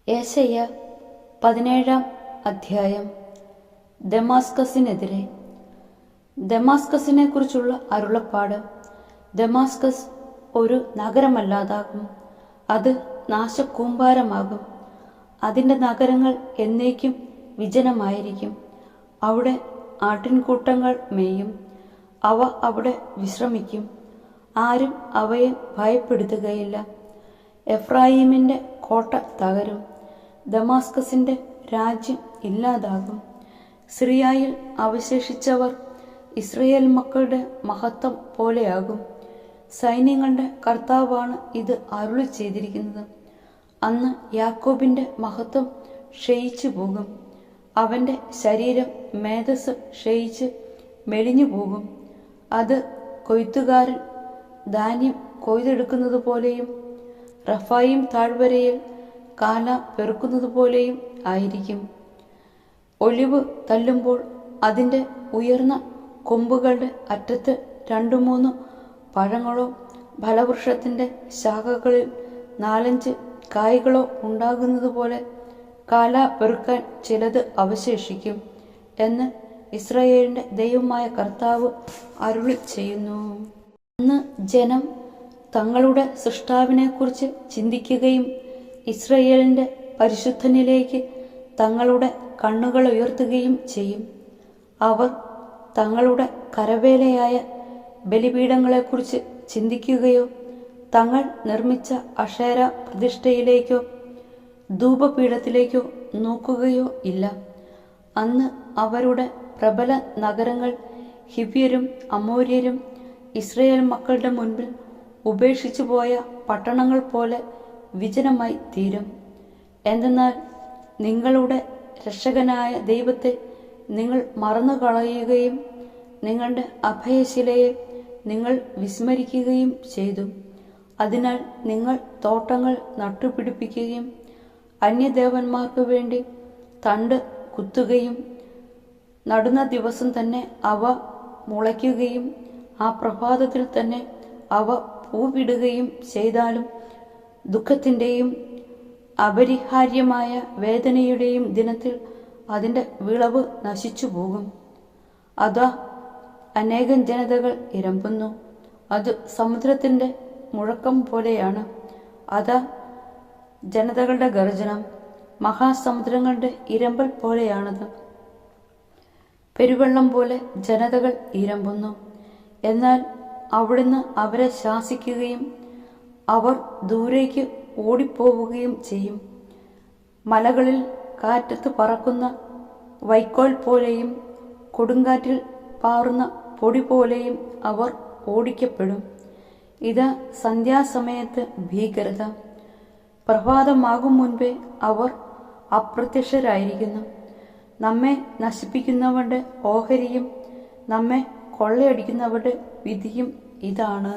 യെശയ്യാ 17 അധ്യായം. ദമാസ്കസിനെതിരെ. ദമാസ്കസിനെ കുറിച്ചുള്ള അരുളപ്പാട്. ദമാസ്കസ് ഒരു നഗരമല്ലാതാകും, അത് നാശകൂമ്പാരമാകും. അതിൻ്റെ നഗരങ്ങൾ എന്നേക്കും വിജനമായിരിക്കും. അവിടെ ആട്ടിൻകൂട്ടങ്ങൾ മേയും, അവ അവിടെ വിശ്രമിക്കും. ആരും അവയെ ഭയപ്പെടുത്തുകയില്ല. എഫ്രായിമിൻ്റെ കോട്ട തകരും, ദമാസ്കസിൻ്റെ രാജ്യം ഇല്ലാതാകും. സിറിയയിൽ അവശേഷിച്ചവർ ഇസ്രയേൽ മക്കളുടെ മഹത്വം പോലെയാകും. സൈന്യങ്ങളുടെ കർത്താവാണ് ഇത് അരുളി ചെയ്തിരിക്കുന്നത്. അന്ന് യാക്കോബിൻ്റെ മഹത്വം ക്ഷയിച്ചു പോകും, അവൻ്റെ ശരീരം മേധസ് ക്ഷയിച്ച് മെലിഞ്ഞു പോകും. അത് കൊയ്ത്തുകാരൻ ധാന്യം കൊയ്തെടുക്കുന്നത് പോലെയും റഫായിം താഴ്വരയിൽ കാല പെറുക്കുന്നത് പോലെയും ആയിരിക്കും. ഒലിവ് തല്ലുമ്പോൾ അതിൻ്റെ ഉയർന്ന കൊമ്പുകളുടെ അറ്റത്ത് 2-3 പഴങ്ങളോ ഫലവൃക്ഷത്തിൻ്റെ ശാഖകളിൽ 4-5 കായ്കളോ ഉണ്ടാകുന്നത് പോലെ കാല പെറുക്കാൻ ചിലത് അവശേഷിക്കും എന്ന് ഇസ്രായേലിൻ്റെ ദൈവമായ കർത്താവ് അരുളി ചെയ്യുന്നു. അന്ന് ജനം തങ്ങളുടെ സൃഷ്ടാവിനെക്കുറിച്ച് ചിന്തിക്കുകയും ഇസ്രായേലിൻ്റെ പരിശുദ്ധനിലേക്ക് തങ്ങളുടെ കണ്ണുകൾ ഉയർത്തുകയും ചെയ്യും. അവർ തങ്ങളുടെ കരവേലയായ ബലിപീഠങ്ങളെക്കുറിച്ച് ചിന്തിക്കുകയോ തങ്ങൾ നിർമ്മിച്ച അക്ഷേര പ്രതിഷ്ഠയിലേക്കോ ധൂപപീഠത്തിലേക്കോ നോക്കുകയോ ഇല്ല. അന്ന് അവരുടെ പ്രബല നഗരങ്ങൾ ഹിവ്യരും അമോര്യരും ഇസ്രയേൽ മക്കളുടെ മുൻപിൽ ഉപേക്ഷിച്ചു പോയ പട്ടണങ്ങൾ പോലെ വിജനമായി തീരും. എന്തെന്നാൽ നിങ്ങളുടെ രക്ഷകനായ ദൈവത്തെ നിങ്ങൾ മറന്നുകളയുകയും നിങ്ങളുടെ അഭയശിലയെ നിങ്ങൾ വിസ്മരിക്കുകയും ചെയ്തു. അതിനാൽ നിങ്ങൾ തോട്ടങ്ങൾ നട്ടുപിടിപ്പിക്കുകയും അന്യദേവന്മാർക്ക് വേണ്ടി തണ്ട് കുത്തുകയും നടുന്ന ദിവസം തന്നെ അവ മുളയ്ക്കുകയും ആ പ്രഭാതത്തിൽ തന്നെ അവ പൂവിടുകയും ചെയ്താലും ദുഃഖത്തിൻ്റെയും അപരിഹാര്യമായ വേദനയുടെയും ദിനത്തിൽ അതിൻ്റെ വിളവ് നശിച്ചു പോകും. അതാ അനേകം ജനതകൾ ഇരമ്പുന്നു, അത് സമുദ്രത്തിൻ്റെ മുഴക്കം പോലെയാണ്. അതാ ജനതകളുടെ ഗർജനം, മഹാസമുദ്രങ്ങളുടെ ഇരമ്പൽ പോലെയാണത്. പെരുവെള്ളം പോലെ ജനതകൾ ഇരമ്പുന്നു. എന്നാൽ അവിടുന്ന് അവരെ ശാസിക്കുകയും അവർ ദൂരേക്ക് ഓടിപ്പോവുകയും ചെയ്യും. മലകളിൽ കാറ്റത്ത് പറക്കുന്ന വൈക്കോൽ പോലെയും കൊടുങ്കാറ്റിൽ പാറുന്ന പൊടി പോലെയും അവർ ഓടിക്കപ്പെടും. ഇത് സന്ധ്യാസമയത്ത് ഭീകരത. പ്രഭാതമാകും മുൻപേ അവർ അപ്രത്യക്ഷരായിരിക്കുന്നു. നമ്മെ നശിപ്പിക്കുന്നവരുടെ ഓഹരിയും നമ്മെ കൊള്ളയടിക്കുന്നവരുടെ വിധിയും ഇതാണ്.